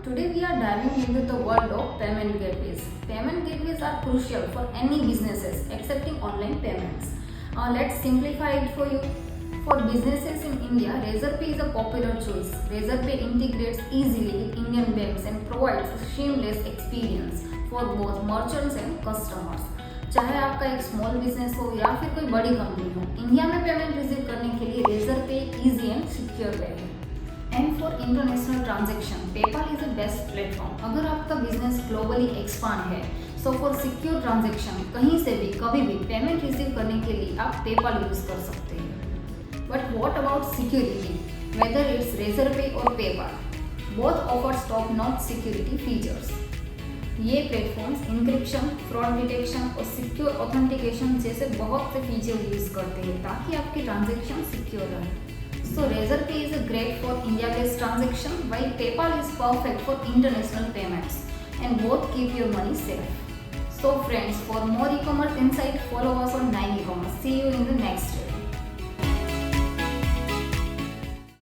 Today we are diving into the world of payment gateways. Payment gateways are crucial for any businesses accepting online payments. Let's simplify it for you. For businesses in India, Razerpay is a popular choice. Razerpay integrates easily with Indian banks and provides a seamless experience for both merchants and customers. चाहे आपका एक small business हो या फिर कोई बड़ी company हो, India में पेमेंट रिसीव करने के लिए Razorpay easy and secure way है। And for international transaction, PayPal is a best platform. अगर आपका बिजनेस ग्लोबली एक्सपांड है, सो फॉर सिक्योर ट्रांजेक्शन कहीं से भी कभी भी पेमेंट रिसीव करने के लिए आप पेपाल यूज कर सकते हैं। But what about security? Whether it's Razorpay और PayPal, both offers top notch security features. ये प्लेटफॉर्म्स इंक्रिप्शन, फ्रॉड डिटेक्शन और सिक्योर ऑथेंटिकेशन जैसे बहुत से फीचर यूज करते हैं ताकि आपके ट्रांजेक्शन सिक्योर रहे। So Razerpay is great for India-based transaction, while PayPal is perfect for international payments, and both keep your money safe. So friends, for more e-commerce insight, follow us on 9 e-commerce. See you in the next